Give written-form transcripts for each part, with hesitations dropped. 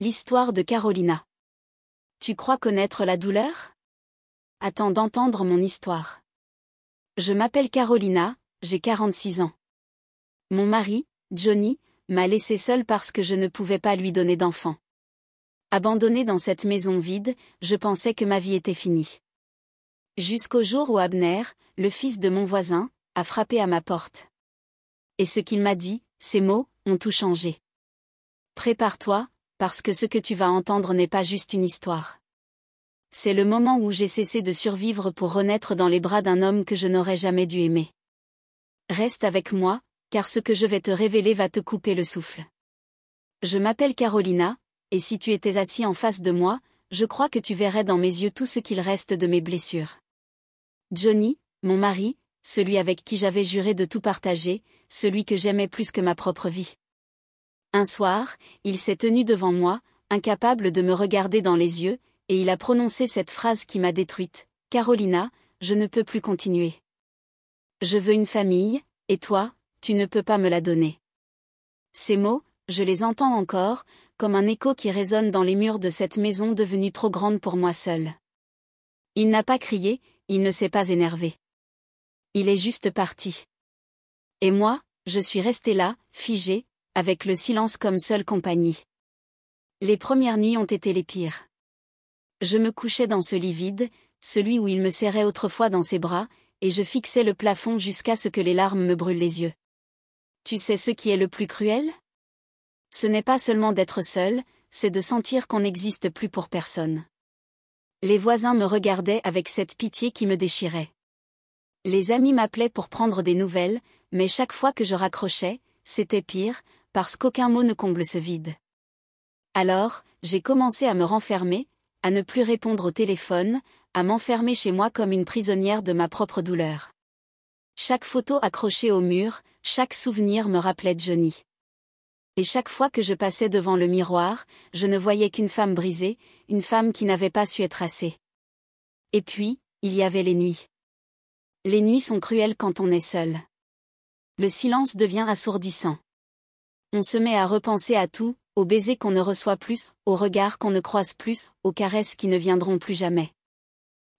L'histoire de Carolina. Tu crois connaître la douleur? Attends d'entendre mon histoire. Je m'appelle Carolina, j'ai 46 ans. Mon mari, Johnny, m'a laissée seule parce que je ne pouvais pas lui donner d'enfant. Abandonnée dans cette maison vide, je pensais que ma vie était finie. Jusqu'au jour où Abner, le fils de mon voisin, a frappé à ma porte. Et ce qu'il m'a dit, ces mots, ont tout changé. Prépare-toi, parce que ce que tu vas entendre n'est pas juste une histoire. C'est le moment où j'ai cessé de survivre pour renaître dans les bras d'un homme que je n'aurais jamais dû aimer. Reste avec moi, car ce que je vais te révéler va te couper le souffle. Je m'appelle Carolina, et si tu étais assis en face de moi, je crois que tu verrais dans mes yeux tout ce qu'il reste de mes blessures. Johnny, mon mari, celui avec qui j'avais juré de tout partager, celui que j'aimais plus que ma propre vie. Un soir, il s'est tenu devant moi, incapable de me regarder dans les yeux, et il a prononcé cette phrase qui m'a détruite. « Carolina, je ne peux plus continuer. Je veux une famille, et toi, tu ne peux pas me la donner. » Ces mots, je les entends encore, comme un écho qui résonne dans les murs de cette maison devenue trop grande pour moi seule. Il n'a pas crié, il ne s'est pas énervé. Il est juste parti. Et moi, je suis restée là, figée, avec le silence comme seule compagnie. Les premières nuits ont été les pires. Je me couchais dans ce lit vide, celui où il me serrait autrefois dans ses bras, et je fixais le plafond jusqu'à ce que les larmes me brûlent les yeux. Tu sais ce qui est le plus cruel? Ce n'est pas seulement d'être seul, c'est de sentir qu'on n'existe plus pour personne. Les voisins me regardaient avec cette pitié qui me déchirait. Les amis m'appelaient pour prendre des nouvelles, mais chaque fois que je raccrochais, c'était pire, parce qu'aucun mot ne comble ce vide. Alors, j'ai commencé à me renfermer, à ne plus répondre au téléphone, à m'enfermer chez moi comme une prisonnière de ma propre douleur. Chaque photo accrochée au mur, chaque souvenir me rappelait Johnny. Et chaque fois que je passais devant le miroir, je ne voyais qu'une femme brisée, une femme qui n'avait pas su être assez. Et puis, il y avait les nuits. Les nuits sont cruelles quand on est seul. Le silence devient assourdissant. On se met à repenser à tout, aux baisers qu'on ne reçoit plus, aux regards qu'on ne croise plus, aux caresses qui ne viendront plus jamais.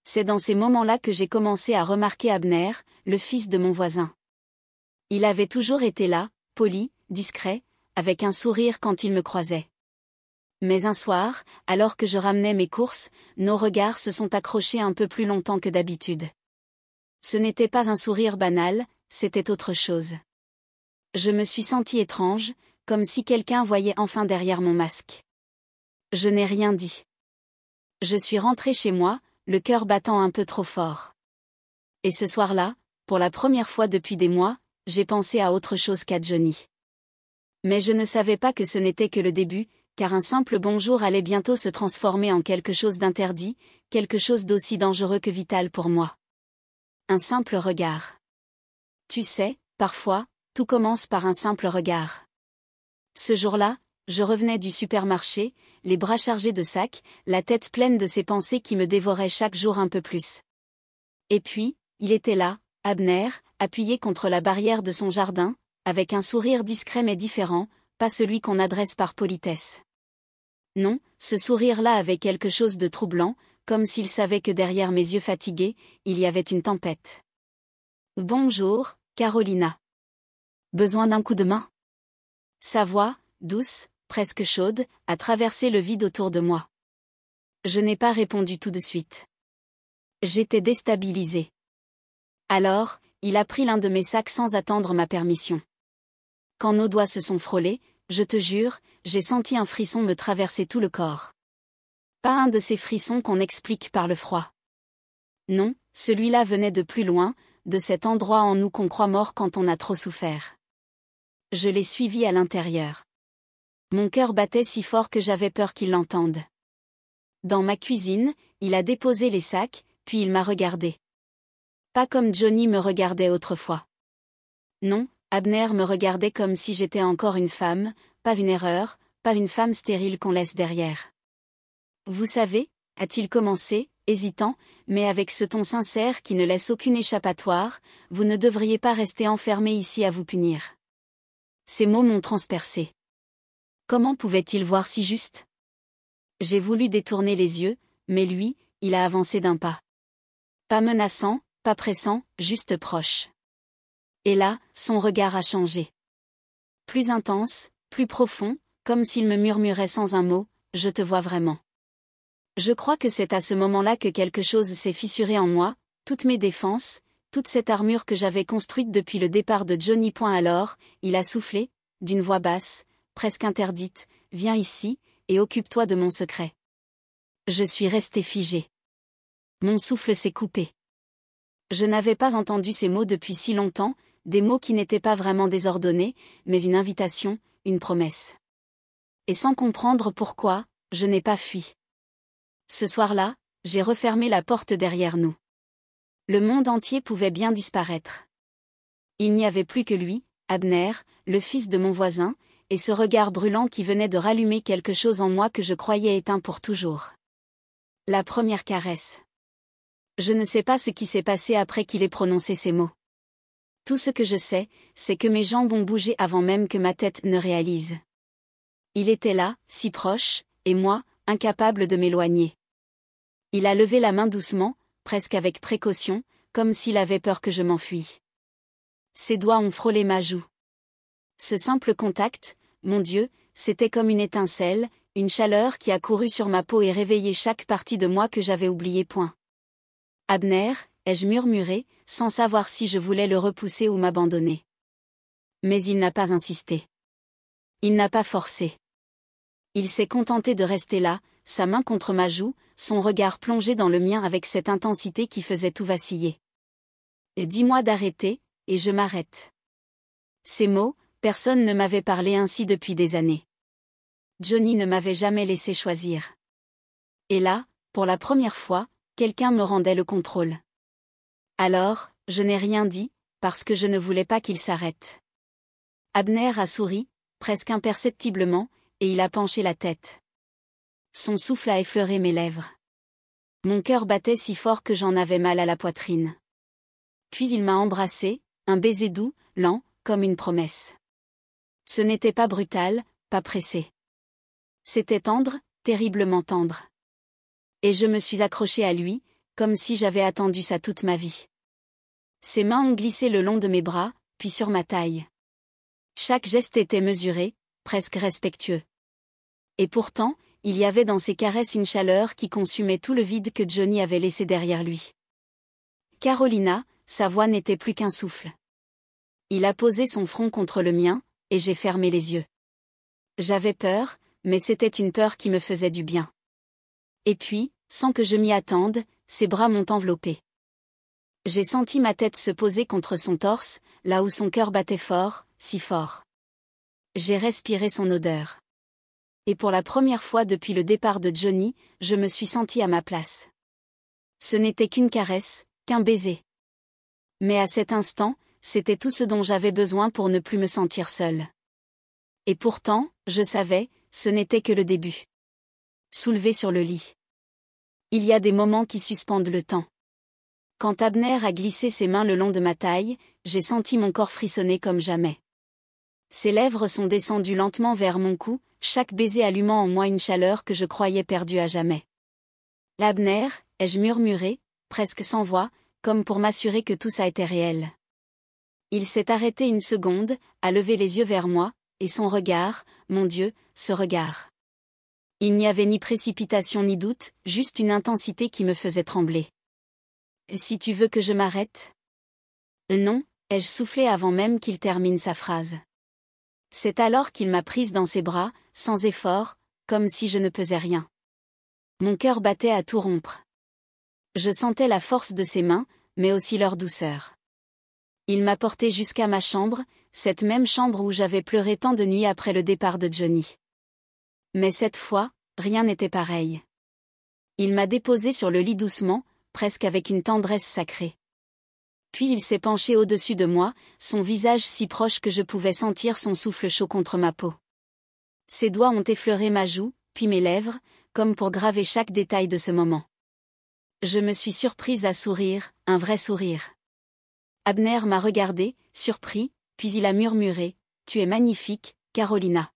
C'est dans ces moments-là que j'ai commencé à remarquer Abner, le fils de mon voisin. Il avait toujours été là, poli, discret, avec un sourire quand il me croisait. Mais un soir, alors que je ramenais mes courses, nos regards se sont accrochés un peu plus longtemps que d'habitude. Ce n'était pas un sourire banal, c'était autre chose. Je me suis sentie étrange, comme si quelqu'un voyait enfin derrière mon masque. Je n'ai rien dit. Je suis rentrée chez moi, le cœur battant un peu trop fort. Et ce soir-là, pour la première fois depuis des mois, j'ai pensé à autre chose qu'à Johnny. Mais je ne savais pas que ce n'était que le début, car un simple bonjour allait bientôt se transformer en quelque chose d'interdit, quelque chose d'aussi dangereux que vital pour moi. Un simple regard. Tu sais, parfois, tout commence par un simple regard. Ce jour-là, je revenais du supermarché, les bras chargés de sacs, la tête pleine de ces pensées qui me dévoraient chaque jour un peu plus. Et puis, il était là, Abner, appuyé contre la barrière de son jardin, avec un sourire discret mais différent, pas celui qu'on adresse par politesse. Non, ce sourire-là avait quelque chose de troublant, comme s'il savait que derrière mes yeux fatigués, il y avait une tempête. « Bonjour, Carolina. Besoin d'un coup de main ?» Sa voix, douce, presque chaude, a traversé le vide autour de moi. Je n'ai pas répondu tout de suite. J'étais déstabilisée. Alors, il a pris l'un de mes sacs sans attendre ma permission. Quand nos doigts se sont frôlés, je te jure, j'ai senti un frisson me traverser tout le corps. Pas un de ces frissons qu'on explique par le froid. Non, celui-là venait de plus loin, de cet endroit en nous qu'on croit mort quand on a trop souffert. Je l'ai suivi à l'intérieur. Mon cœur battait si fort que j'avais peur qu'il l'entende. Dans ma cuisine, il a déposé les sacs, puis il m'a regardé. Pas comme Johnny me regardait autrefois. Non, Abner me regardait comme si j'étais encore une femme, pas une erreur, pas une femme stérile qu'on laisse derrière. Vous savez, a-t-il commencé, hésitant, mais avec ce ton sincère qui ne laisse aucune échappatoire, vous ne devriez pas rester enfermé ici à vous punir. Ces mots m'ont transpercé. Comment pouvait-il voir si juste? J'ai voulu détourner les yeux, mais lui, il a avancé d'un pas. Pas menaçant, pas pressant, juste proche. Et là, son regard a changé. Plus intense, plus profond, comme s'il me murmurait sans un mot, « Je te vois vraiment ». Je crois que c'est à ce moment-là que quelque chose s'est fissuré en moi, toutes mes défenses, toute cette armure que j'avais construite depuis le départ de Johnny. Alors, il a soufflé, d'une voix basse, presque interdite, « Viens ici, et occupe-toi de mon secret ». Je suis restée figée. Mon souffle s'est coupé. Je n'avais pas entendu ces mots depuis si longtemps, des mots qui n'étaient pas vraiment désordonnés, mais une invitation, une promesse. Et sans comprendre pourquoi, je n'ai pas fui. Ce soir-là, j'ai refermé la porte derrière nous. Le monde entier pouvait bien disparaître. Il n'y avait plus que lui, Abner, le fils de mon voisin, et ce regard brûlant qui venait de rallumer quelque chose en moi que je croyais éteint pour toujours. La première caresse. Je ne sais pas ce qui s'est passé après qu'il ait prononcé ces mots. Tout ce que je sais, c'est que mes jambes ont bougé avant même que ma tête ne réalise. Il était là, si proche, et moi, incapable de m'éloigner. Il a levé la main doucement, presque avec précaution, comme s'il avait peur que je m'enfuie. Ses doigts ont frôlé ma joue. Ce simple contact, mon Dieu, c'était comme une étincelle, une chaleur qui a couru sur ma peau et réveillé chaque partie de moi que j'avais oubliée. Abner, ai-je murmuré, sans savoir si je voulais le repousser ou m'abandonner. Mais il n'a pas insisté. Il n'a pas forcé. Il s'est contenté de rester là, sa main contre ma joue, son regard plongé dans le mien avec cette intensité qui faisait tout vaciller. Et dis-moi d'arrêter, et je m'arrête. Ces mots, personne ne m'avait parlé ainsi depuis des années. Johnny ne m'avait jamais laissé choisir. Et là, pour la première fois, quelqu'un me rendait le contrôle. Alors, je n'ai rien dit, parce que je ne voulais pas qu'il s'arrête. Abner a souri, presque imperceptiblement, et il a penché la tête. Son souffle a effleuré mes lèvres. Mon cœur battait si fort que j'en avais mal à la poitrine. Puis il m'a embrassé, un baiser doux, lent, comme une promesse. Ce n'était pas brutal, pas pressé. C'était tendre, terriblement tendre. Et je me suis accrochée à lui, comme si j'avais attendu ça toute ma vie. Ses mains ont glissé le long de mes bras, puis sur ma taille. Chaque geste était mesuré, presque respectueux. Et pourtant, il y avait dans ses caresses une chaleur qui consumait tout le vide que Johnny avait laissé derrière lui. Carolina, sa voix n'était plus qu'un souffle. Il a posé son front contre le mien, et j'ai fermé les yeux. J'avais peur, mais c'était une peur qui me faisait du bien. Et puis, sans que je m'y attende, ses bras m'ont enveloppé. J'ai senti ma tête se poser contre son torse, là où son cœur battait fort, si fort. J'ai respiré son odeur. Et pour la première fois depuis le départ de Johnny, je me suis sentie à ma place. Ce n'était qu'une caresse, qu'un baiser. Mais à cet instant, c'était tout ce dont j'avais besoin pour ne plus me sentir seule. Et pourtant, je savais, ce n'était que le début. Soulevé sur le lit. Il y a des moments qui suspendent le temps. Quand Abner a glissé ses mains le long de ma taille, j'ai senti mon corps frissonner comme jamais. Ses lèvres sont descendues lentement vers mon cou, chaque baiser allumant en moi une chaleur que je croyais perdue à jamais. L'Abner, ai-je murmuré, presque sans voix, comme pour m'assurer que tout ça était réel. Il s'est arrêté une seconde, a levé les yeux vers moi, et son regard, mon Dieu, ce regard. Il n'y avait ni précipitation ni doute, juste une intensité qui me faisait trembler. « Si tu veux que je m'arrête ?» Non, ai-je soufflé avant même qu'il termine sa phrase. C'est alors qu'il m'a prise dans ses bras, sans effort, comme si je ne pesais rien. Mon cœur battait à tout rompre. Je sentais la force de ses mains, mais aussi leur douceur. Il m'a porté jusqu'à ma chambre, cette même chambre où j'avais pleuré tant de nuits après le départ de Johnny. Mais cette fois, rien n'était pareil. Il m'a déposé sur le lit doucement, presque avec une tendresse sacrée. Puis il s'est penché au-dessus de moi, son visage si proche que je pouvais sentir son souffle chaud contre ma peau. Ses doigts ont effleuré ma joue, puis mes lèvres, comme pour graver chaque détail de ce moment. Je me suis surprise à sourire, un vrai sourire. Abner m'a regardé, surpris, puis il a murmuré « Tu es magnifique, Carolina ».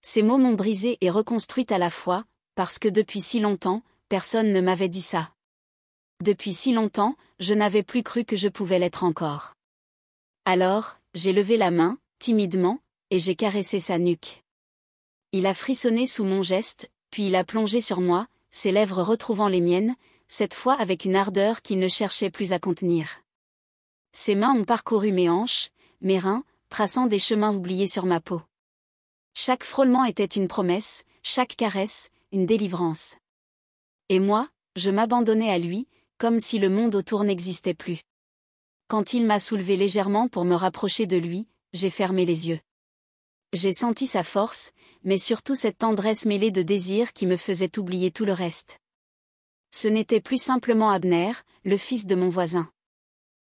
Ces mots m'ont brisée et reconstruite à la fois, parce que depuis si longtemps, personne ne m'avait dit ça. Depuis si longtemps, je n'avais plus cru que je pouvais l'être encore. Alors, j'ai levé la main, timidement, et j'ai caressé sa nuque. Il a frissonné sous mon geste, puis il a plongé sur moi, ses lèvres retrouvant les miennes, cette fois avec une ardeur qu'il ne cherchait plus à contenir. Ses mains ont parcouru mes hanches, mes reins, traçant des chemins oubliés sur ma peau. Chaque frôlement était une promesse, chaque caresse, une délivrance. Et moi, je m'abandonnais à lui, comme si le monde autour n'existait plus. Quand il m'a soulevé légèrement pour me rapprocher de lui, j'ai fermé les yeux. J'ai senti sa force, mais surtout cette tendresse mêlée de désir qui me faisait oublier tout le reste. Ce n'était plus simplement Abner, le fils de mon voisin.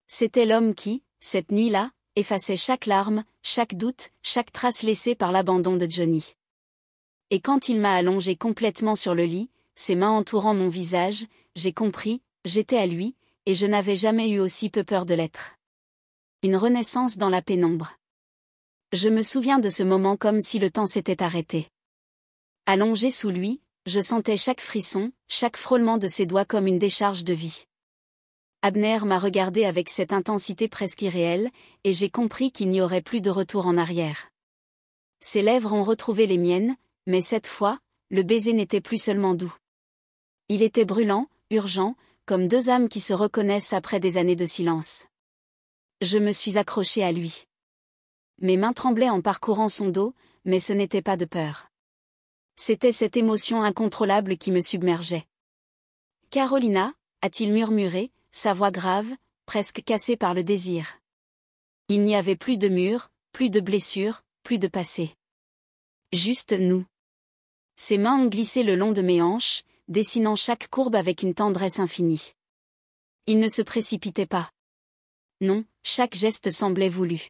C'était l'homme qui, cette nuit-là, effaçait chaque larme, chaque doute, chaque trace laissée par l'abandon de Johnny. Et quand il m'a allongé complètement sur le lit, ses mains entourant mon visage, j'ai compris, j'étais à lui, et je n'avais jamais eu aussi peu peur de l'être. Une renaissance dans la pénombre. Je me souviens de ce moment comme si le temps s'était arrêté. Allongé sous lui, je sentais chaque frisson, chaque frôlement de ses doigts comme une décharge de vie. Abner m'a regardé avec cette intensité presque irréelle, et j'ai compris qu'il n'y aurait plus de retour en arrière. Ses lèvres ont retrouvé les miennes, mais cette fois, le baiser n'était plus seulement doux. Il était brûlant, urgent, comme deux âmes qui se reconnaissent après des années de silence. Je me suis accrochée à lui. Mes mains tremblaient en parcourant son dos, mais ce n'était pas de peur. C'était cette émotion incontrôlable qui me submergeait. « Carolina » a-t-il murmuré, sa voix grave, presque cassée par le désir. Il n'y avait plus de mur, plus de blessures, plus de passé. Juste nous. Ses mains ont glissé le long de mes hanches, dessinant chaque courbe avec une tendresse infinie. Il ne se précipitait pas. Non, chaque geste semblait voulu.